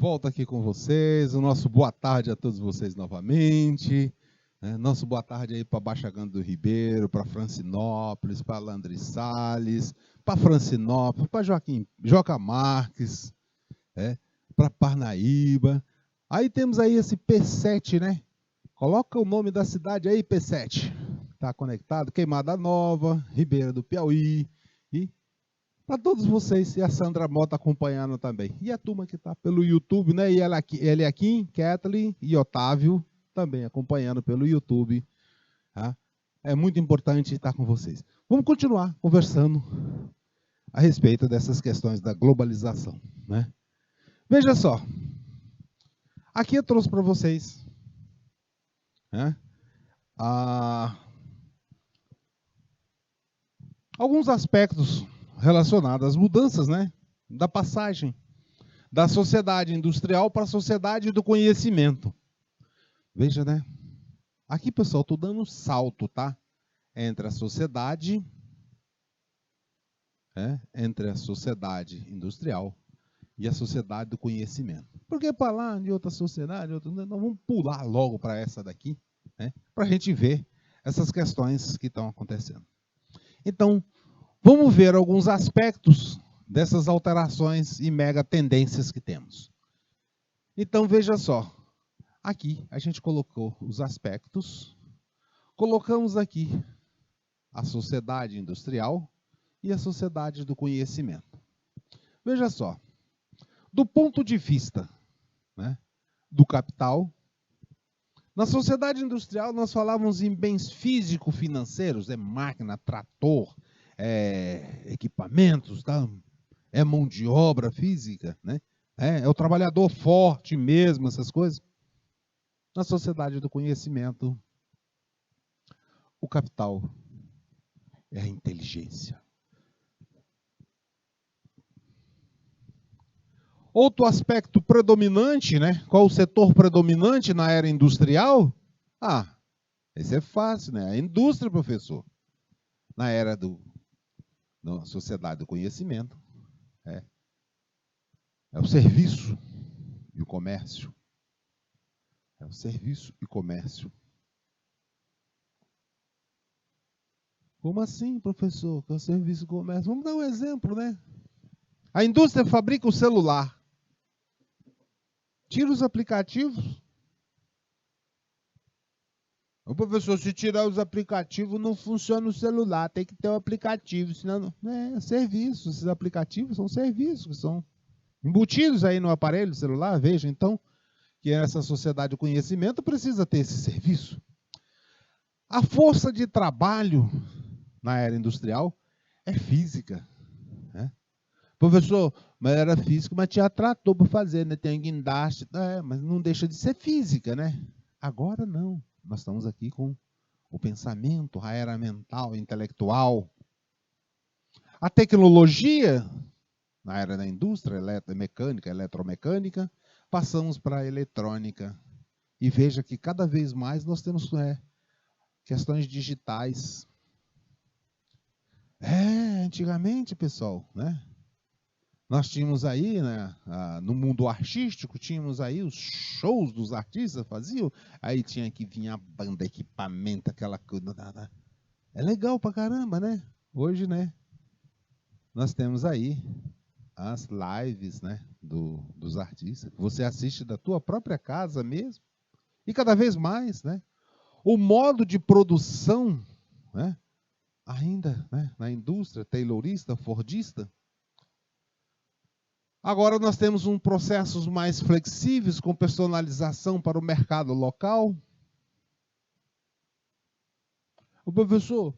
volta aqui com vocês. O nosso boa tarde a todos vocês novamente. Nosso boa tarde aí para Baixa Ganda do Ribeiro, para Francinópolis, para Landry Salles, para Francinópolis, para Joca Marques, para Parnaíba. Aí temos aí esse P7, né? Coloca o nome da cidade aí, P7. Está conectado? Queimada Nova, Ribeira do Piauí. E para todos vocês, e a Sandra Mota acompanhando também. E a turma que está pelo YouTube, né? E Eliakim, Kathleen e Otávio também acompanhando pelo YouTube. Tá? É muito importante estar com vocês. Vamos continuar conversando a respeito dessas questões da globalização, né? Veja só. Aqui eu trouxe para vocês, né, alguns aspectos relacionados às mudanças, né, da passagem da sociedade industrial para a sociedade do conhecimento. Veja, né? Aqui, pessoal, estou dando um salto, tá? Entre a sociedade industrial e a sociedade do conhecimento. Porque para lá de outra sociedade, nós vamos pular logo para essa daqui, né? Para a gente ver essas questões que estão acontecendo. Então, vamos ver alguns aspectos dessas alterações e mega tendências que temos. Então, veja só. Aqui a gente colocou os aspectos, colocamos aqui a sociedade industrial e a sociedade do conhecimento. Veja só, do ponto de vista, né, do capital, na sociedade industrial nós falávamos em bens físico-financeiros, máquina, trator, equipamentos, tá? Mão de obra física, né? É o trabalhador forte mesmo, essas coisas. Na sociedade do conhecimento, o capital é a inteligência. Outro aspecto predominante, né? Qual o setor predominante na era industrial? Esse é fácil, né? A indústria, professor. Na era da sociedade do conhecimento, é o serviço e o comércio. É o serviço e comércio. Como assim, professor? Que é o serviço e comércio? Vamos dar um exemplo, né? A indústria fabrica o celular. Tira os aplicativos. O professor, se tirar os aplicativos, não funciona o celular. Tem que ter o aplicativo, senão não é serviço. Esses aplicativos são serviços que são embutidos aí no aparelho celular. Veja, então, que essa sociedade do conhecimento precisa ter esse serviço. A força de trabalho na era industrial é física. Né? Professor, mas era físico, mas tinha trator para fazer, né? Tem guindaste, mas não deixa de ser física, né? Agora não. Nós estamos aqui com o pensamento, a era mental, intelectual. A tecnologia, na era da indústria, mecânica, eletromecânica, passamos para a eletrônica. E veja que cada vez mais nós temos questões digitais. Antigamente, pessoal, né? Nós tínhamos aí, né, no mundo artístico, tínhamos aí os shows dos artistas faziam, aí tinha que vir a banda, equipamento, aquela coisa. É legal pra caramba, né? Hoje, né? Nós temos aí as lives, né, dos artistas. Você assiste da tua própria casa mesmo. E cada vez mais, né? O modo de produção, né, ainda, né, na indústria taylorista, fordista. Agora nós temos processos mais flexíveis, com personalização para o mercado local. O professor,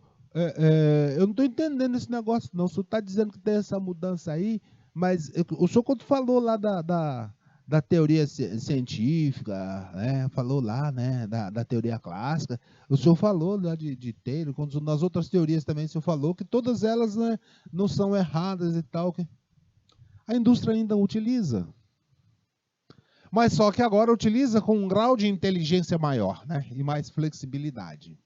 eu não estou entendendo esse negócio não. O senhor está dizendo que tem essa mudança aí, mas o senhor quando falou lá da teoria científica, né, falou lá, né, da teoria clássica, o senhor falou lá de Taylor, quando nas outras teorias também o senhor falou que todas elas, né, não são erradas e tal. A indústria ainda utiliza. Mas só que agora utiliza com um grau de inteligência maior, né, e mais flexibilidade.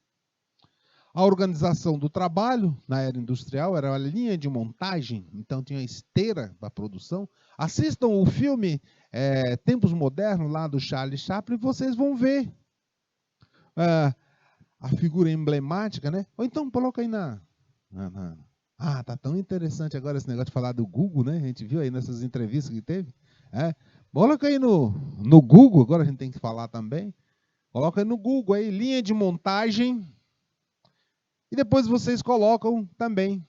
A organização do trabalho na era industrial era a linha de montagem, então tinha esteira para produção. Assistam o filme Tempos Modernos, lá do Charlie Chaplin, e vocês vão ver a figura emblemática, né? Ou então coloca aí Ah, tá tão interessante agora esse negócio de falar do Google, né? A gente viu aí nessas entrevistas que teve. Coloca aí no Google, agora a gente tem que falar também. Coloca aí no Google aí, linha de montagem. E depois vocês colocam também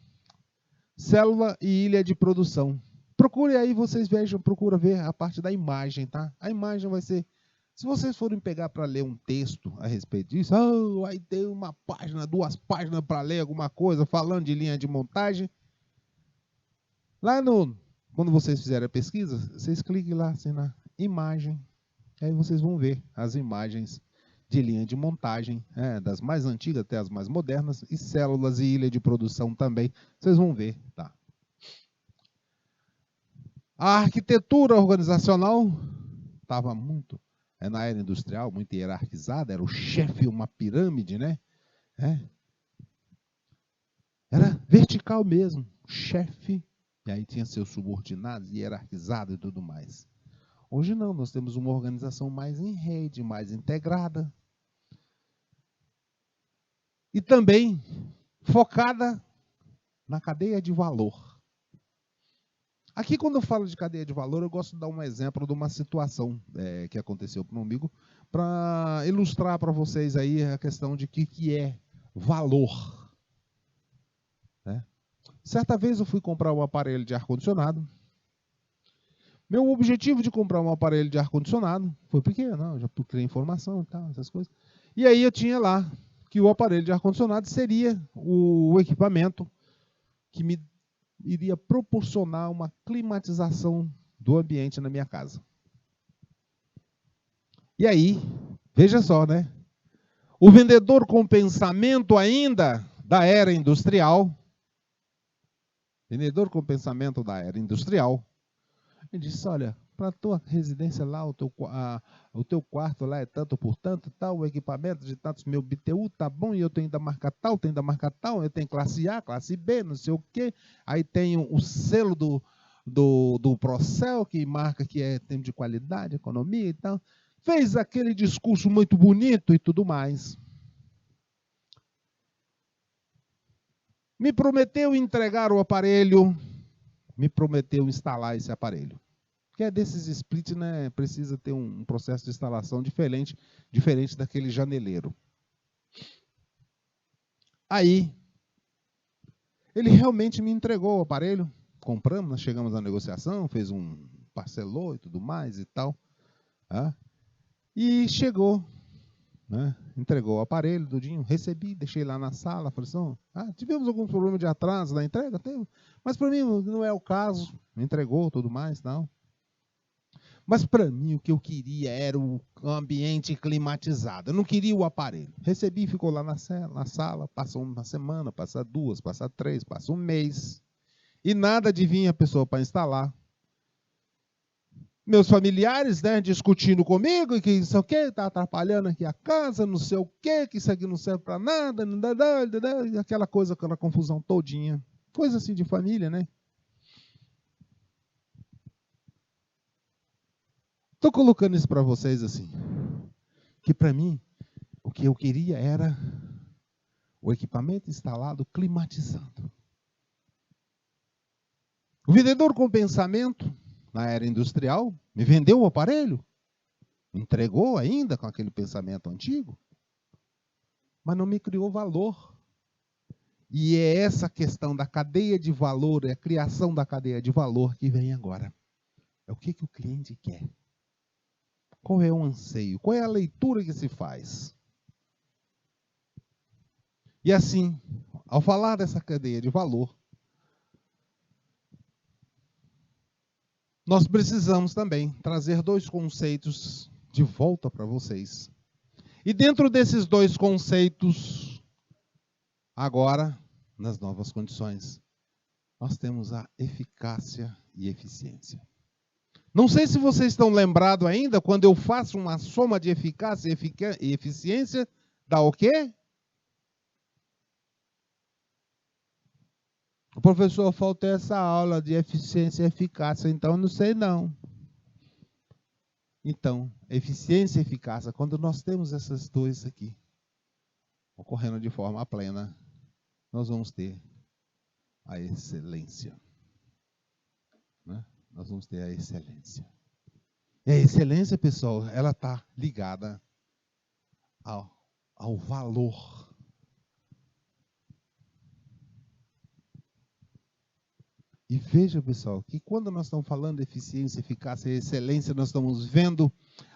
célula e ilha de produção. Procure aí, vocês vejam, procura ver a parte da imagem, tá? A imagem vai ser... Se vocês forem pegar para ler um texto a respeito disso, vai ter uma página, 2 páginas para ler alguma coisa falando de linha de montagem. Lá quando vocês fizerem a pesquisa, vocês cliquem lá assim, na imagem. Aí vocês vão ver as imagens de linha de montagem, das mais antigas até as mais modernas, e células e ilha de produção também. Vocês vão ver, tá? A arquitetura organizacional estava muito, na era industrial, muito hierarquizada, era o chefe, uma pirâmide, né? Era vertical mesmo, chefe, e aí tinha seus subordinados, hierarquizado e tudo mais. Hoje não, nós temos uma organização mais em rede, mais integrada. E também focada na cadeia de valor. Aqui, quando eu falo de cadeia de valor, eu gosto de dar um exemplo de uma situação que aconteceu comigo, para ilustrar para vocês aí a questão de que é valor. Certa vez eu fui comprar um aparelho de ar-condicionado. Meu objetivo de comprar um aparelho de ar-condicionado foi pequeno, eu já procurei informação e tal, essas coisas. E aí eu tinha lá que o aparelho de ar-condicionado seria o equipamento que me iria proporcionar uma climatização do ambiente na minha casa. E aí, veja só, né? O vendedor com pensamento ainda da era industrial, ele disse, olha, para a tua residência lá, o teu quarto lá é tanto por tanto, tal, o equipamento de tantos mil BTU, tá bom, e eu tenho da marca tal, eu tenho classe A, classe B, não sei o quê, aí tem o selo do Procel, que marca que é tempo de qualidade, economia e tal. Fez aquele discurso muito bonito e tudo mais. Me prometeu entregar o aparelho, me prometeu instalar esse aparelho. Que é desses split, né? Precisa ter um processo de instalação diferente daquele janeleiro. Aí, ele realmente me entregou o aparelho, compramos, nós chegamos à negociação, parcelou e tudo mais e tal. E chegou, né? Entregou o aparelho, tudinho, recebi, deixei lá na sala, falei assim, tivemos algum problema de atraso na entrega? Teve, mas para mim não é o caso, me entregou, tudo mais, tal. Mas para mim o que eu queria era o ambiente climatizado. Eu não queria o aparelho. Recebi, ficou lá na sala, passou uma semana, passa 2, passa 3, passa um mês. E nada de vir a pessoa para instalar. Meus familiares, né, discutindo comigo, que isso aqui está atrapalhando aqui a casa, não sei o quê, que isso aqui não serve para nada, aquela coisa, aquela confusão todinha. Coisa assim de família, né? Estou colocando isso para vocês assim, que para mim, o que eu queria era o equipamento instalado climatizando. O vendedor com pensamento, na era industrial, me vendeu o aparelho, entregou ainda com aquele pensamento antigo, mas não me criou valor. E é essa questão da cadeia de valor, é a criação da cadeia de valor que vem agora. É o que o cliente quer. Qual é o anseio? Qual é a leitura que se faz? E assim, ao falar dessa cadeia de valor, nós precisamos também trazer 2 conceitos de volta para vocês. E dentro desses 2 conceitos, agora, nas novas condições, nós temos a eficácia e eficiência. Não sei se vocês estão lembrados ainda, quando eu faço uma soma de eficácia e eficiência, dá o quê? professor, faltou essa aula de eficiência e eficácia, então eu não sei não. Então, eficiência e eficácia, quando nós temos essas duas aqui, ocorrendo de forma plena, nós vamos ter a excelência. Né? Nós vamos ter a excelência. E a excelência, pessoal, ela está ligada ao valor. E veja, pessoal, que quando nós estamos falando de eficiência, eficácia e excelência, nós estamos vendo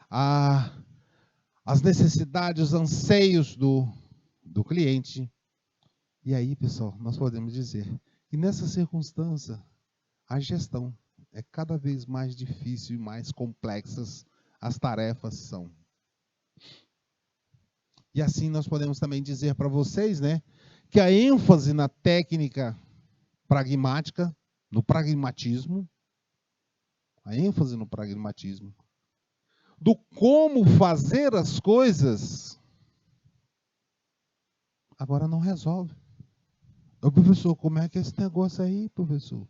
as necessidades, os anseios do cliente. E aí, pessoal, nós podemos dizer que nessa circunstância, a gestão é cada vez mais difícil e mais complexas as tarefas são. E assim nós podemos também dizer para vocês, né, que a ênfase na técnica pragmática, no pragmatismo, a ênfase no pragmatismo, do como fazer as coisas, agora não resolve. Ô, professor, como é que é esse negócio aí, professor?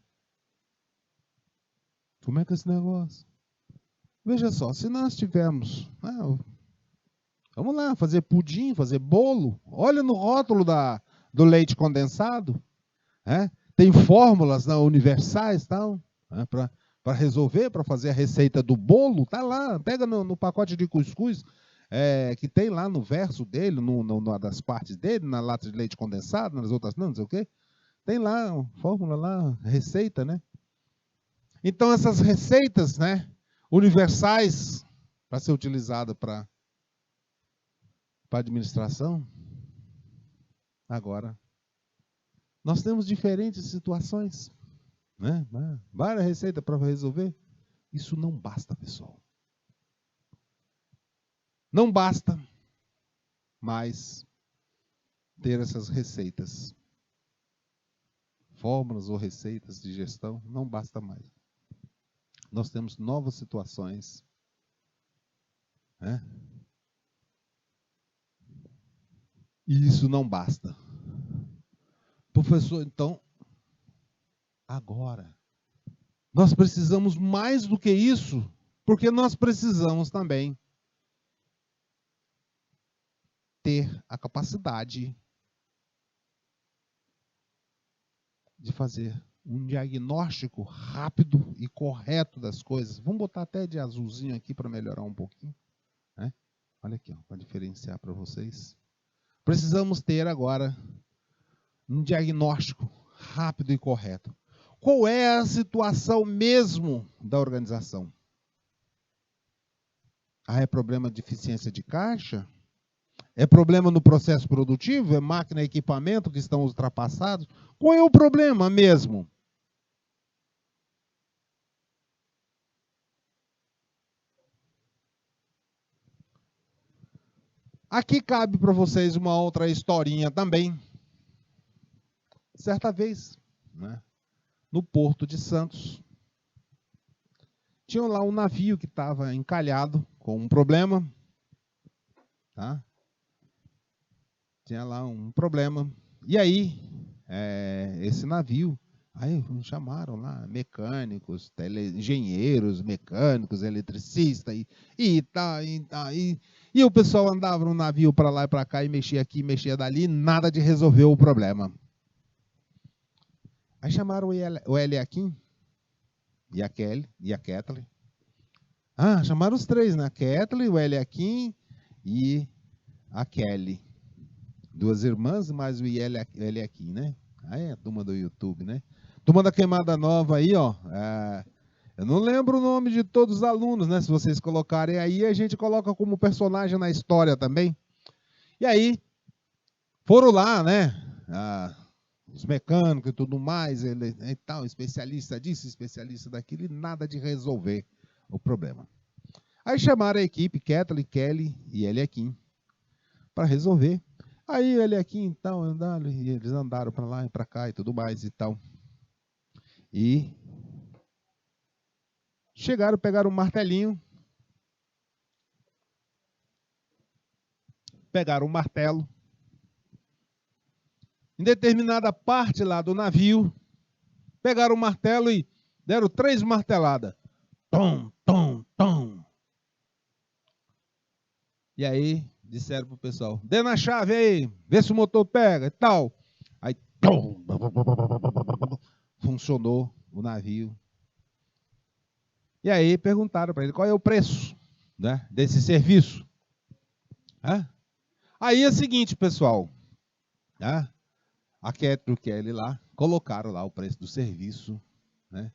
Como é que é esse negócio? Veja só, se nós tivermos, vamos lá, fazer pudim, fazer bolo, olha no rótulo do leite condensado, tem fórmulas universais para resolver, para fazer a receita do bolo, tá lá, pega no pacote de cuscuz, que tem lá no verso dele, numa das partes dele, na lata de leite condensado, nas outras não sei o quê, tem lá, fórmula lá, receita, né? Então essas receitas, né, universais, para ser utilizada para administração, agora, nós temos diferentes situações, né? Várias receitas para resolver. Isso não basta, pessoal. Não basta mais ter essas receitas. Fórmulas ou receitas de gestão, não basta mais. Nós temos novas situações, né? E isso não basta. Professor, então, agora, nós precisamos mais do que isso, porque nós precisamos também ter a capacidade de fazer um diagnóstico rápido e correto das coisas. Vamos botar até de azulzinho aqui para melhorar um pouquinho, né? Olha aqui, para diferenciar para vocês. Precisamos ter agora um diagnóstico rápido e correto. Qual é a situação mesmo da organização? É problema de eficiência de caixa? É problema no processo produtivo? É máquina e equipamento que estão ultrapassados? Qual é o problema mesmo? Aqui cabe para vocês uma outra historinha também. Certa vez, né, no Porto de Santos, tinha lá um navio que estava encalhado com um problema. Tá? Tinha lá um problema. E aí, esse navio, aí chamaram lá mecânicos, engenheiros, mecânicos, eletricistas, e o pessoal andava no navio para lá e para cá, e mexia aqui, mexia dali, nada de resolver o problema. Aí chamaram o Eliakim e a Kelly e a Kathleen. Chamaram os três, né? A Kathleen, o Eliakim e a Kelly. Duas irmãs, mais o Eliakim, né? Aí é a turma do YouTube, né? Turma da Queimada Nova aí, ó. Eu não lembro o nome de todos os alunos, né? Se vocês colocarem aí, a gente coloca como personagem na história também. E aí, foram lá, né? Os mecânicos e tudo mais, ele e tal, especialista disso, especialista daquilo, e nada de resolver o problema. Aí chamaram a equipe, Kathleen, Kelly e Eliakim, para resolver. Aí ele aqui, então, eles andaram para lá e para cá e tudo mais e tal. E chegaram, pegaram um martelinho, pegaram um martelo. Em determinada parte lá do navio, Pegaram o martelo e deram 3 marteladas. Tom, tom, tom. E aí, disseram pro pessoal, dê na chave aí, vê se o motor pega e tal. Aí, tom, funcionou o navio. E aí perguntaram para ele, qual é o preço, né, desse serviço? Aí é o seguinte, pessoal, né, a Kathleen e o Kelly lá, colocaram lá o preço do serviço, né,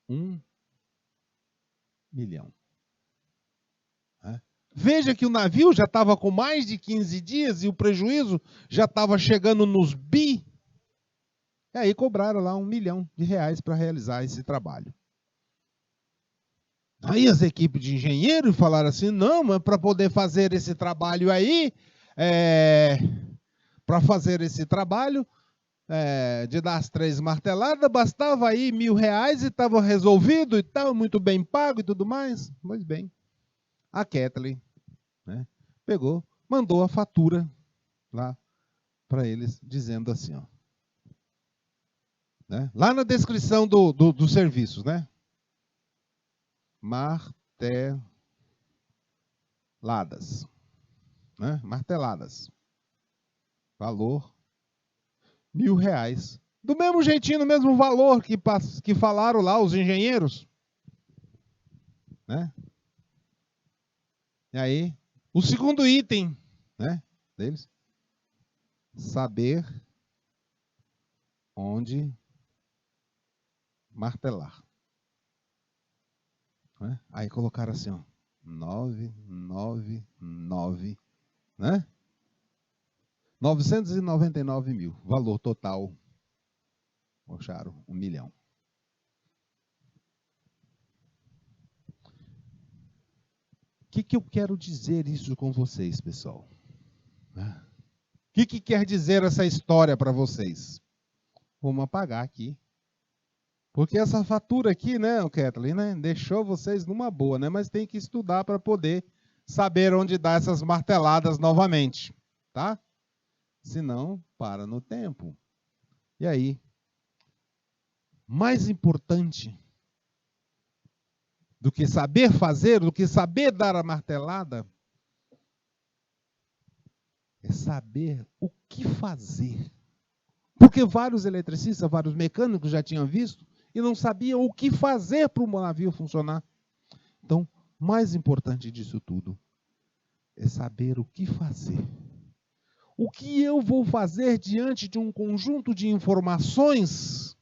1 milhão. Veja que o navio já estava com mais de 15 dias e o prejuízo já estava chegando nos bi. E aí cobraram lá R$1 milhão para realizar esse trabalho. Aí as equipes de engenheiros falaram assim, não, mas para poder fazer esse trabalho aí, para fazer esse trabalho, de dar as 3 marteladas, bastava aí R$1.000 e estava resolvido e tal, muito bem pago e tudo mais. Pois bem, a Kathleen, né, pegou, mandou a fatura lá para eles, dizendo assim, ó, né, lá na descrição do serviço, né? Marteladas, né? Marteladas. Valor R$1.000. Do mesmo jeitinho, do mesmo valor que falaram lá os engenheiros, né? E aí, o segundo item, né, deles, saber onde martelar. Né? Aí colocaram assim, ó, 999, né? 999 mil, valor total, acharam 1 milhão. O que eu quero dizer isso com vocês, pessoal? O que quer dizer essa história para vocês? Vamos apagar aqui. Porque essa fatura aqui, né, Kathleen, né, deixou vocês numa boa, né? Mas tem que estudar para poder saber onde dar essas marteladas novamente, tá? Senão, para no tempo. E aí, mais importante do que saber fazer, do que saber dar a martelada, é saber o que fazer. Porque vários eletricistas, vários mecânicos já tinham visto e não sabiam o que fazer para o navio funcionar. Então, mais importante disso tudo é saber o que fazer. O que eu vou fazer diante de um conjunto de informações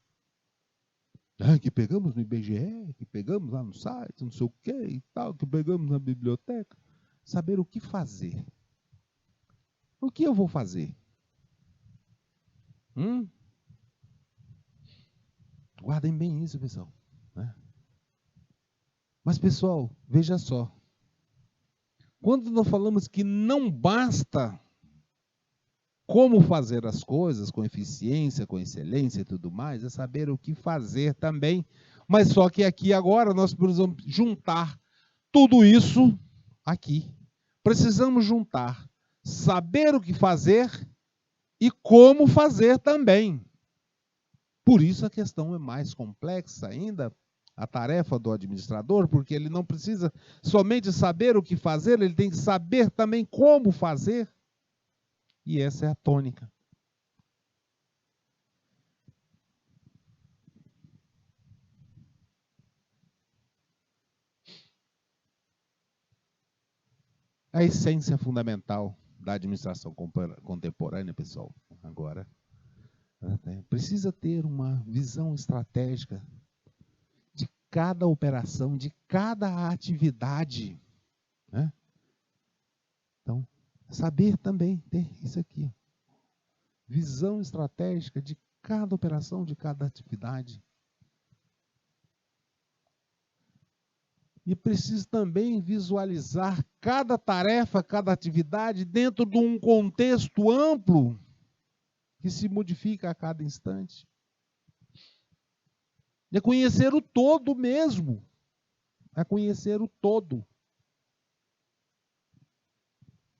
que pegamos no IBGE, que pegamos lá no site, não sei o que e tal, que pegamos na biblioteca. Saber o que fazer. O que eu vou fazer? Guardem bem isso, pessoal. Né? Mas, pessoal, veja só. Quando nós falamos que não basta como fazer as coisas com eficiência, com excelência e tudo mais, é saber o que fazer também. Mas só que aqui agora nós precisamos juntar tudo isso aqui. Precisamos juntar saber o que fazer e como fazer também. Por isso a questão é mais complexa ainda, a tarefa do administrador, porque ele não precisa somente saber o que fazer, ele tem que saber também como fazer. E essa é a tônica. A essência fundamental da administração contemporânea, pessoal, agora, precisa ter uma visão estratégica de cada operação, de cada atividade. Né? Então, saber também ter isso aqui. Visão estratégica de cada operação, de cada atividade. E preciso também visualizar cada tarefa, cada atividade dentro de um contexto amplo que se modifica a cada instante. É conhecer o todo mesmo. É conhecer o todo.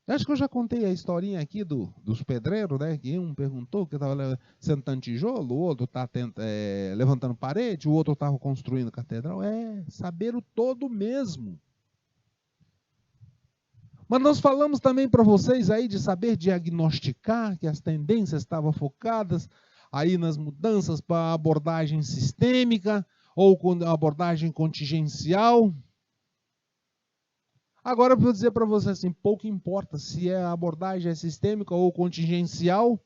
Eu acho que eu já contei a historinha aqui dos pedreiros, né? Que um perguntou que estava sentando tijolo, o outro está levantando parede, o outro estava construindo catedral. É saber o todo mesmo. Mas nós falamos também para vocês aí de saber diagnosticar, que as tendências estavam focadas aí nas mudanças para a abordagem sistêmica ou com a abordagem contingencial. Agora eu vou dizer para você assim, pouco importa se a abordagem é sistêmica ou contingencial,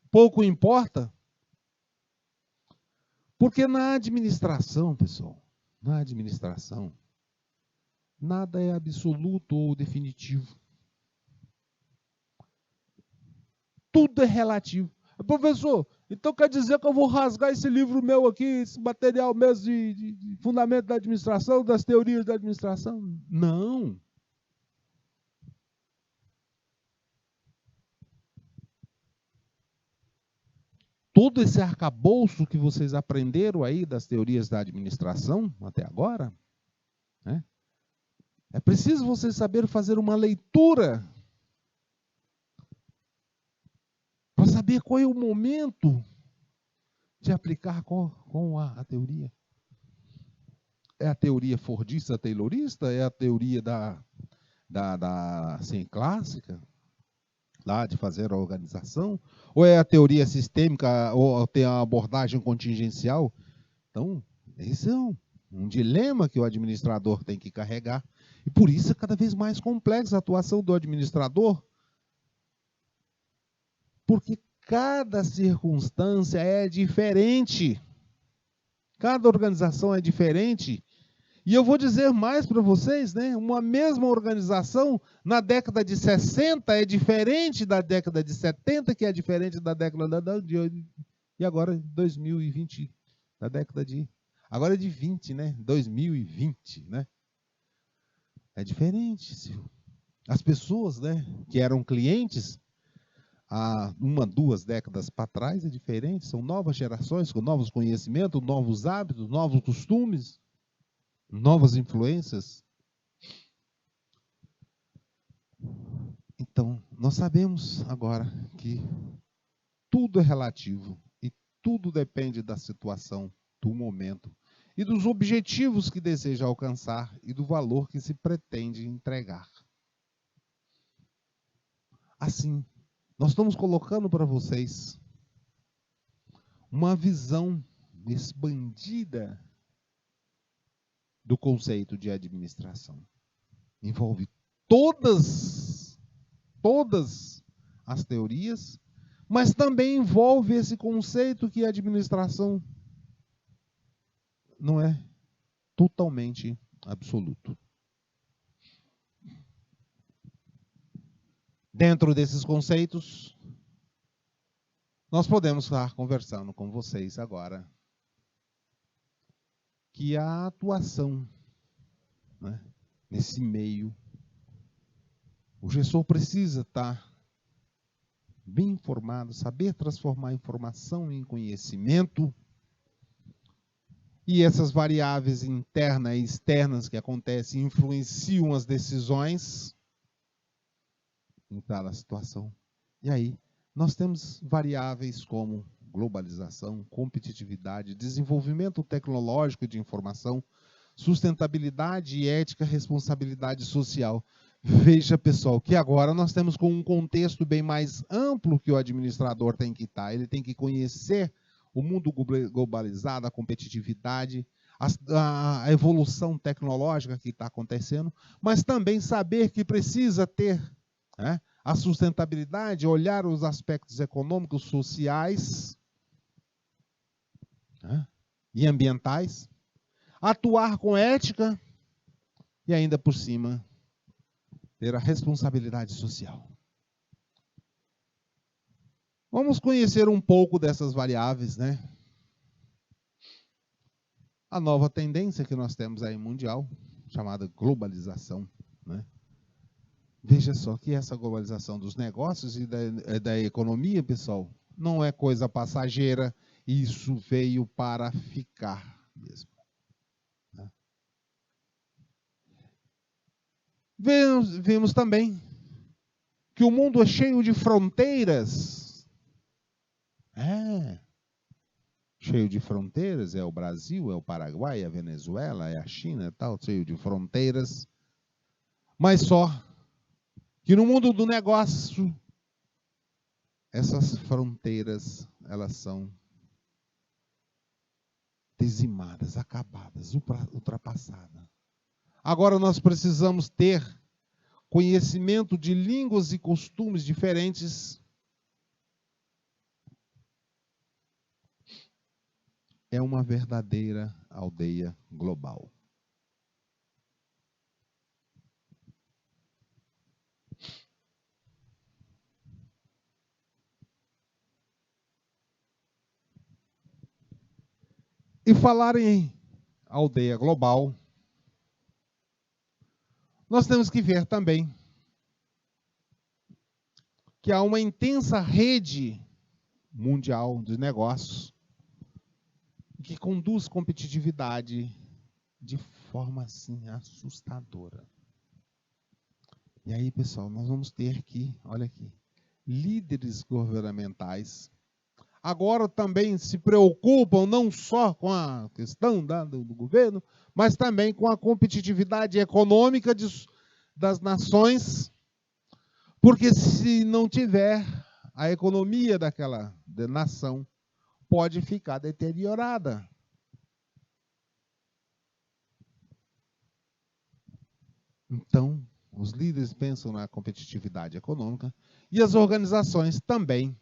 pouco importa, porque na administração, pessoal, na administração, nada é absoluto ou definitivo. Tudo é relativo. Professor, então quer dizer que eu vou rasgar esse livro meu aqui, esse material mesmo de fundamento da administração, das teorias da administração? Não. Todo esse arcabouço que vocês aprenderam aí das teorias da administração até agora, né? É preciso vocês saberem fazer uma leitura para saber qual é o momento de aplicar com a teoria. É a teoria fordista, taylorista? É a teoria assim, clássica, lá de fazer a organização? Ou é a teoria sistêmica, ou tem a abordagem contingencial? Então, esse é um dilema que o administrador tem que carregar. E por isso é cada vez mais complexa a atuação do administrador, porque cada circunstância é diferente. Cada organização é diferente. E eu vou dizer mais para vocês, né? Uma mesma organização na década de 60 é diferente da década de 70, que é diferente da década de e agora 2020, da década de agora é de 20, né? 2020, né? É diferente. As pessoas, né, que eram clientes há 2 décadas para trás é diferente, são novas gerações com novos conhecimentos, novos hábitos, novos costumes, novas influências. Então, nós sabemos agora que tudo é relativo e tudo depende da situação, do momento e dos objetivos que deseja alcançar e do valor que se pretende entregar. Assim, nós estamos colocando para vocês uma visão expandida do conceito de administração. Envolve todas as teorias, mas também envolve esse conceito que a administração não é totalmente absoluto. Dentro desses conceitos, nós podemos estar conversando com vocês agora que a atuação, né, nesse meio, o gestor precisa estar bem informado, saber transformar informação em conhecimento, e essas variáveis internas e externas que acontecem influenciam as decisões em tal situação. E aí, nós temos variáveis como globalização, competitividade, desenvolvimento tecnológico de informação, sustentabilidade e ética, responsabilidade social. Veja, pessoal, que agora nós temos com um contexto bem mais amplo que o administrador tem que estar. Ele tem que conhecer o mundo globalizado, a competitividade, a evolução tecnológica que está acontecendo, mas também saber que precisa ter, né, a sustentabilidade, olhar os aspectos econômicos, sociais, né, e ambientais, atuar com ética e ainda por cima ter a responsabilidade social. Vamos conhecer um pouco dessas variáveis, né? A nova tendência que nós temos aí mundial, chamada globalização, né? Veja só que essa globalização dos negócios e da economia, pessoal, não é coisa passageira, isso veio para ficar mesmo. Né? Vemos também que o mundo é cheio de fronteiras. É. Cheio de fronteiras, é o Brasil, é o Paraguai, é a Venezuela, é a China, é tal, cheio de fronteiras. Mas só que no mundo do negócio, essas fronteiras, elas são dizimadas, acabadas, ultrapassadas. Agora nós precisamos ter conhecimento de línguas e costumes diferentes. É uma verdadeira aldeia global. E falar em aldeia global, nós temos que ver também que há uma intensa rede mundial de negócios que conduz competitividade de forma assim assustadora. E aí, pessoal, nós vamos ter que, olha aqui, líderes governamentais agora também se preocupam não só com a questão do governo, mas também com a competitividade econômica das nações, porque se não tiver, a economia daquela nação pode ficar deteriorada. Então, os líderes pensam na competitividade econômica e as organizações também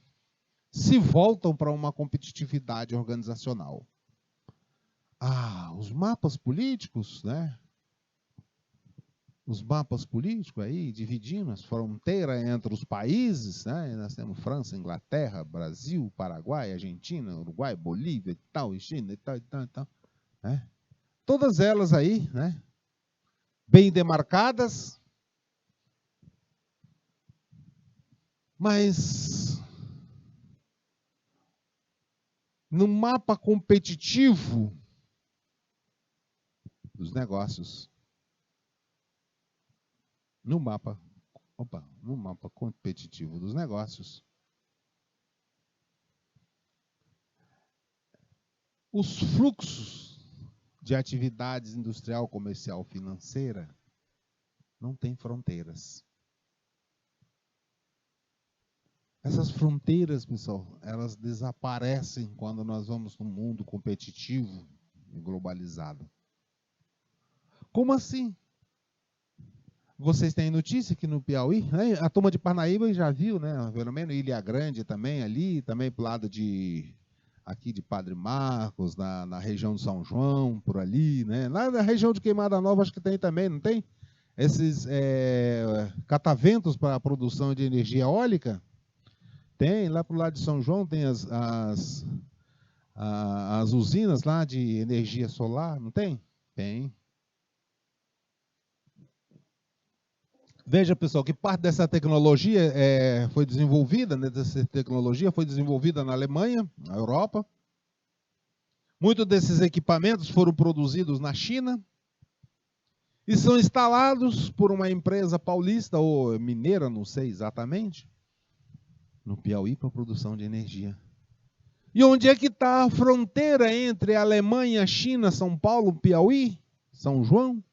se voltam para uma competitividade organizacional. Os mapas políticos, né? Os mapas políticos aí, dividindo as fronteiras entre os países, né? Nós temos França, Inglaterra, Brasil, Paraguai, Argentina, Uruguai, Bolívia e tal, e China e tal, e tal, e tal. Né? Todas elas aí, né? Bem demarcadas, mas no mapa competitivo dos negócios, no mapa competitivo dos negócios, os fluxos de atividades industrial, comercial, financeira não têm fronteiras. Essas fronteiras, pessoal, elas desaparecem quando nós vamos num mundo competitivo e globalizado. Como assim? Vocês têm notícia que no Piauí, né? A turma de Parnaíba já viu, né? Pelo menos Ilha Grande também ali, também pro lado aqui de Padre Marcos, na região de São João, por ali, né? Lá na região de Queimada Nova acho que tem também, não tem? Esses cataventos para a produção de energia eólica. Tem, lá pro lado de São João tem as usinas lá de energia solar, não tem? Tem. Veja, pessoal, que parte dessa tecnologia foi desenvolvida, né, dessa tecnologia foi desenvolvida na Alemanha, na Europa. Muitos desses equipamentos foram produzidos na China e são instalados por uma empresa paulista ou mineira, não sei exatamente, no Piauí para a produção de energia. E onde é que está a fronteira entre a Alemanha, China, São Paulo, Piauí, São João?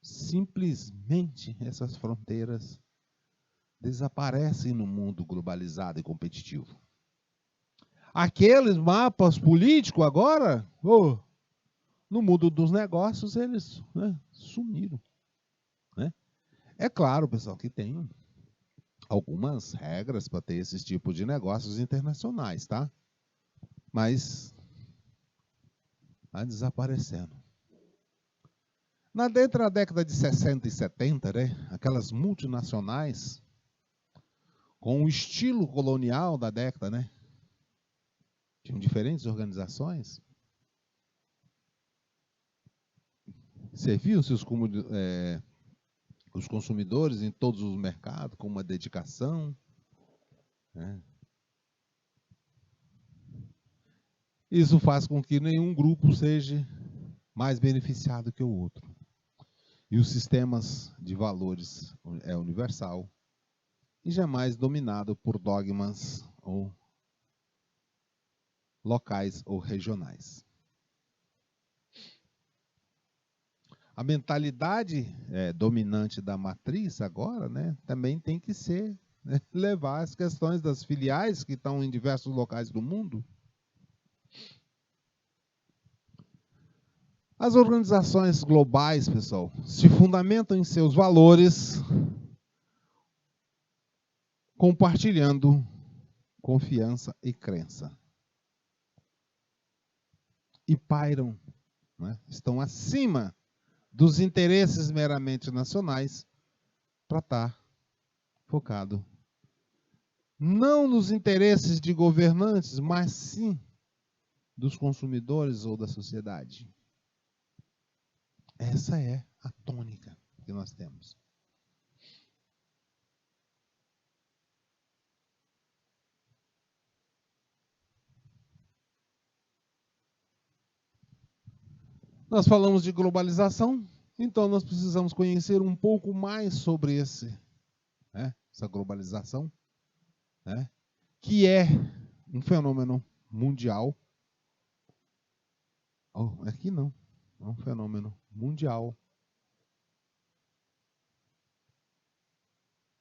Simplesmente essas fronteiras desaparecem no mundo globalizado e competitivo. Aqueles mapas políticos agora, no mundo dos negócios, eles sumiram. Né? É claro, pessoal, que tem algumas regras para ter esses tipos de negócios internacionais, tá? Mas está desaparecendo. Dentro da década de 60 e 70, né, aquelas multinacionais, com o estilo colonial da década, né, tinham diferentes organizações, serviam-se os consumidores em todos os mercados com uma dedicação. Né. Isso faz com que nenhum grupo seja mais beneficiado que o outro. E os sistemas de valores é universal. e jamais dominado por dogmas ou locais ou regionais. A mentalidade dominante da matriz agora, né, também tem que ser, né, levar as questões das filiais que estão em diversos locais do mundo. As organizações globais, pessoal, se fundamentam em seus valores, compartilhando confiança e crença. E pairam, né, estão acima dos interesses meramente nacionais para estar focado não nos interesses de governantes, mas sim dos consumidores ou da sociedade. Essa é a tônica que nós temos. Nós falamos de globalização, então nós precisamos conhecer um pouco mais sobre essa globalização, né, que é um fenômeno mundial. Aqui não, é um fenômeno mundial,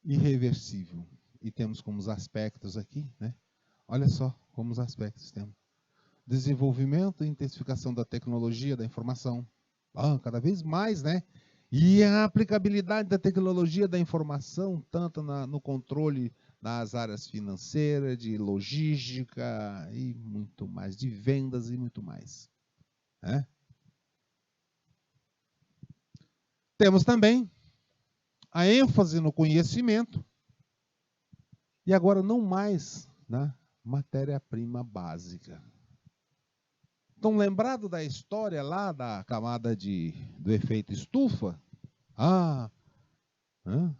irreversível. E temos como os aspectos aqui, né? Olha só como os aspectos temos. Desenvolvimento e intensificação da tecnologia da informação. Cada vez mais, né? E a aplicabilidade da tecnologia da informação, tanto no controle das áreas financeiras, de logística e muito mais, de vendas e muito mais. Né? Temos também a ênfase no conhecimento e agora não mais na matéria-prima básica. Estão lembrados da história lá da camada do efeito estufa? A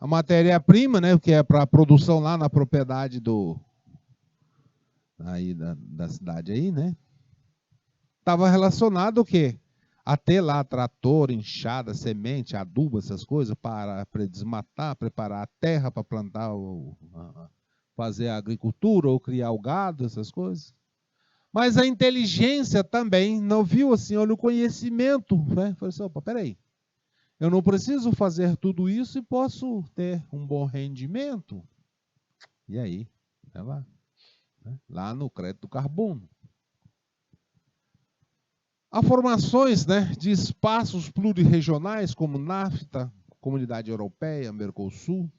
matéria-prima, né, que é para a produção lá na propriedade aí da cidade aí, né? Estava relacionado o quê? A ter lá trator, enxada, semente, adubo, essas coisas, para desmatar, preparar a terra para plantar, fazer a agricultura ou criar o gado, essas coisas. Mas a inteligência também não viu assim, olha o conhecimento. Né? Falei assim, opa, peraí. Eu não preciso fazer tudo isso e posso ter um bom rendimento. E aí? É lá. Né? Lá no crédito do carbono. Há formações, né, de espaços plurirregionais, como NAFTA, Comunidade Europeia, Mercosul.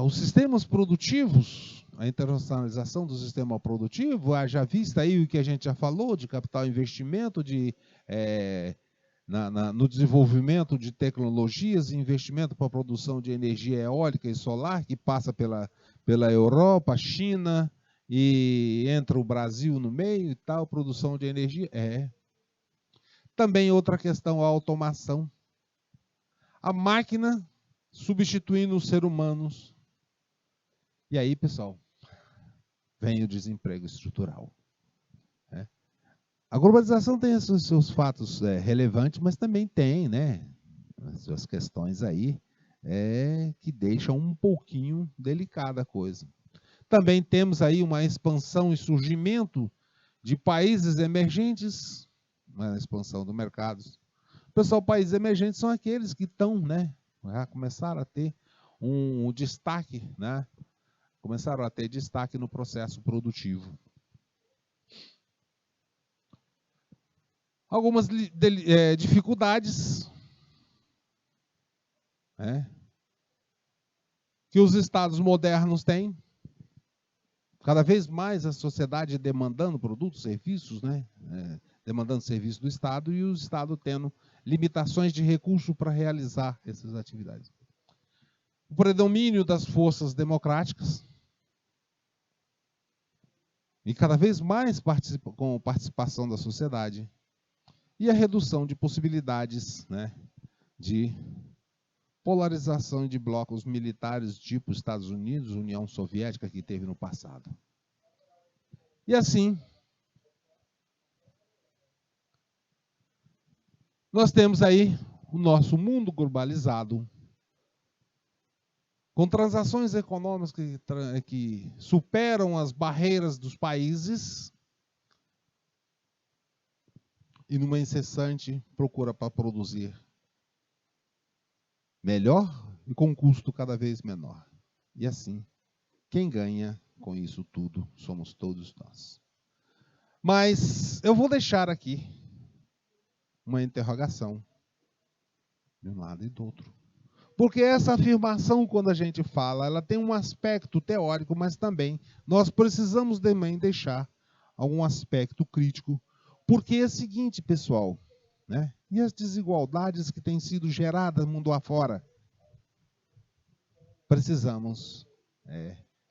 Os sistemas produtivos, a internacionalização do sistema produtivo, haja vista aí o que a gente já falou, de capital investimento, no desenvolvimento de tecnologias e investimento para a produção de energia eólica e solar, que passa pela Europa, China, e entra o Brasil no meio e tal, produção de energia. Também outra questão, a automação. A máquina substituindo os seres humanos. E aí, pessoal, vem o desemprego estrutural. A globalização tem os seus fatos relevantes, mas também tem, né, as suas questões aí que deixam um pouquinho delicada a coisa. Também temos aí uma expansão e surgimento de países emergentes, na expansão do mercado. Pessoal, países emergentes são aqueles que estão, né, já começaram a ter um destaque, né, começaram a ter destaque no processo produtivo. Algumas dificuldades que os estados modernos têm. Cada vez mais a sociedade demandando produtos, serviços, né? Demandando serviço do Estado e o Estado tendo limitações de recurso para realizar essas atividades. O predomínio das forças democráticas e cada vez mais com participação da sociedade e a redução de possibilidades, né, de polarização de blocos militares tipo Estados Unidos, União Soviética, que teve no passado. E assim, nós temos aí o nosso mundo globalizado, com transações econômicas que superam as barreiras dos países e numa incessante procura para produzir melhor e com custo cada vez menor. E assim, quem ganha com isso tudo somos todos nós. Mas eu vou deixar aqui uma interrogação de um lado e do outro. Porque essa afirmação, quando a gente fala, ela tem um aspecto teórico, mas também nós precisamos também deixar algum aspecto crítico. Porque é o seguinte, pessoal, né? E as desigualdades que têm sido geradas mundo afora? Precisamos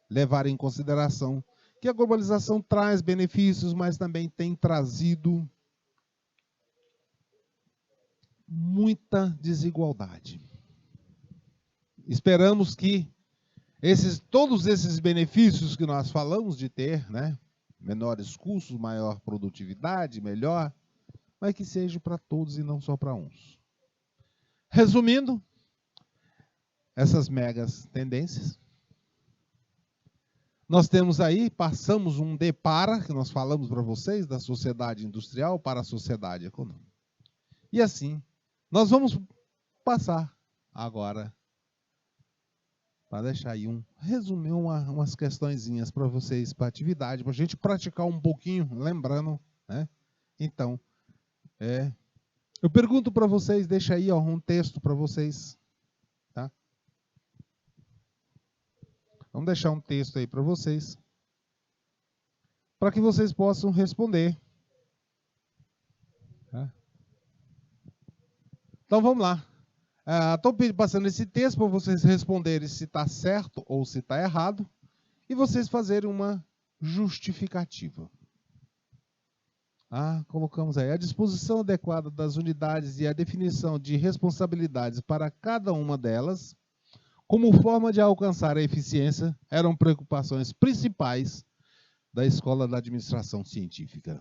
levar em consideração que a globalização traz benefícios, mas também tem trazido muita desigualdade. Esperamos que todos esses benefícios que nós falamos de ter, né? Menores custos, maior produtividade, melhor, mas que seja para todos e não só para uns. Resumindo, essas megas tendências, nós temos aí, passamos um depara, que nós falamos para vocês, da sociedade industrial para a sociedade econômica. E assim, nós vamos passar agora para deixar aí resumir umas questõezinhas para vocês, para a atividade, para a gente praticar um pouquinho, lembrando, né? Então, eu pergunto para vocês, deixa aí um texto para vocês, tá? Vamos deixar um texto aí para vocês, para que vocês possam responder. Tá? Então, vamos lá. Estou passando esse texto para vocês responderem se está certo ou se está errado e vocês fazerem uma justificativa. Colocamos aí a disposição adequada das unidades e a definição de responsabilidades para cada uma delas, como forma de alcançar a eficiência, eram preocupações principais da Escola da Administração Científica.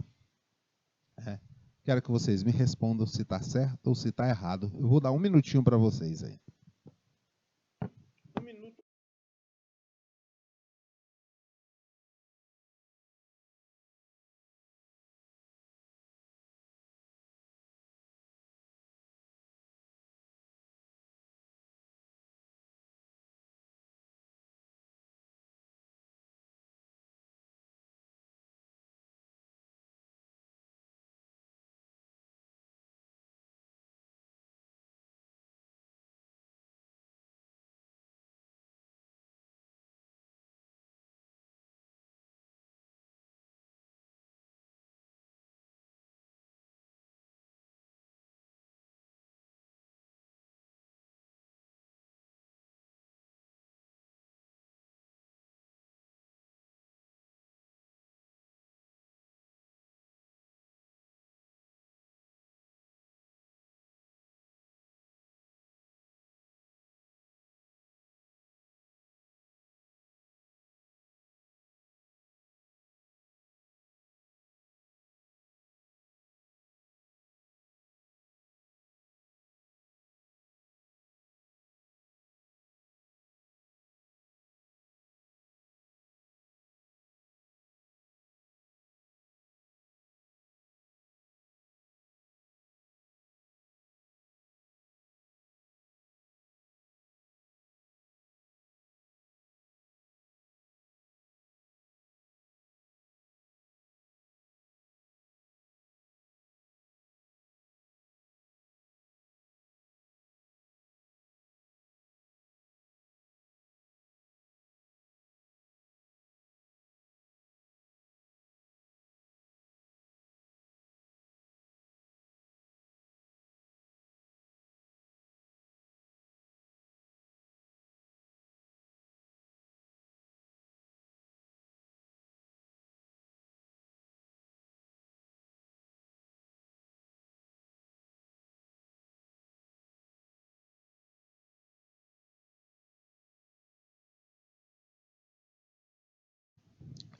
Quero que vocês me respondam se está certo ou se está errado. Eu vou dar um minutinho para vocês aí.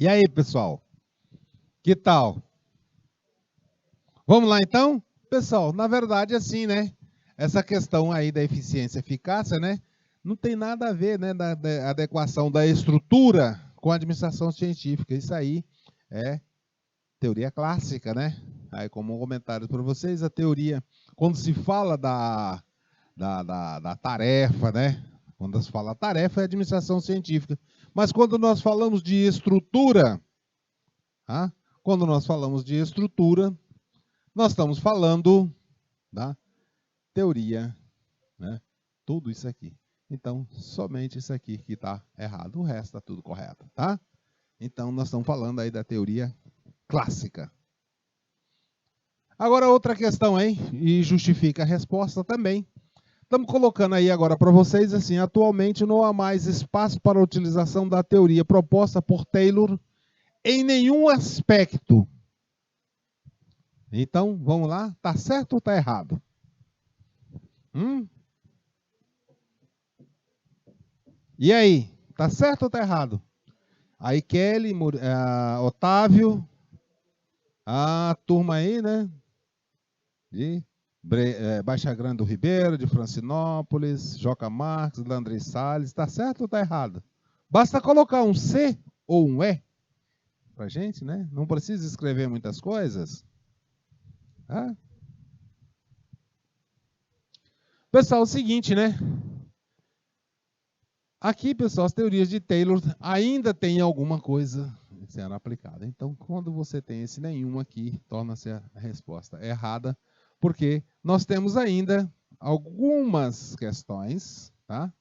E aí, pessoal? Que tal? Vamos lá, então? Pessoal, na verdade, assim, né? Essa questão aí da eficiência e eficácia, né? não tem nada a ver, né, da adequação da estrutura com a administração científica. Isso aí é teoria clássica, né? Aí, como um comentário para vocês, a teoria, quando se fala da tarefa, né? Quando se fala tarefa, é administração científica. Mas quando nós falamos de estrutura, tá? Quando nós falamos de estrutura, nós estamos falando da teoria, né? Tudo isso aqui. Então, somente isso aqui que está errado. O resto está tudo correto, tá? Então, nós estamos falando aí da teoria clássica. Agora, outra questão, hein? E justifica a resposta também. Estamos colocando aí agora para vocês, assim, atualmente não há mais espaço para a utilização da teoria proposta por Taylor em nenhum aspecto. Então, vamos lá? Está certo ou está errado? E aí? Está certo ou está errado? Aí Kelly, Otávio, a turma aí, né? De Baixa Grande do Ribeiro, de Francinópolis, Joca Marques, Landry Salles. Está certo ou está errado? Basta colocar um C ou um E para gente, né? Não precisa escrever muitas coisas. Ah. Pessoal, é o seguinte, né? Aqui, pessoal, as teorias de Taylor ainda tem alguma coisa sendo aplicada. Então, quando você tem esse nenhum aqui, torna-se a resposta errada, porque nós temos ainda algumas questões, tá?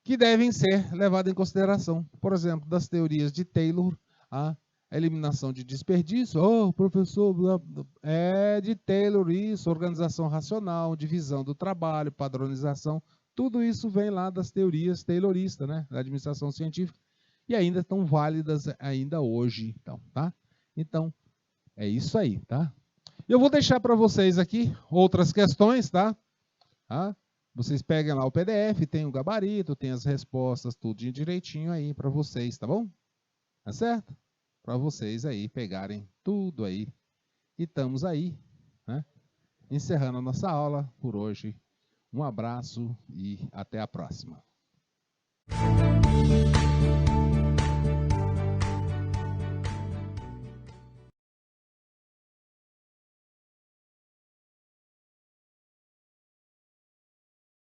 Que devem ser levadas em consideração. Por exemplo, das teorias de Taylor, a eliminação de desperdício. Oh, professor, é de Taylor isso, organização racional, divisão do trabalho, padronização. Tudo isso vem lá das teorias tayloristas, né, da administração científica, e ainda estão válidas ainda hoje, então, tá? Então, é isso aí, tá? Eu vou deixar para vocês aqui outras questões, tá? Vocês peguem lá o PDF, tem o gabarito, tem as respostas, tudo direitinho aí para vocês, tá bom? Tá certo? Para vocês aí pegarem tudo aí. E estamos aí, né? Encerrando a nossa aula por hoje. Um abraço e até a próxima.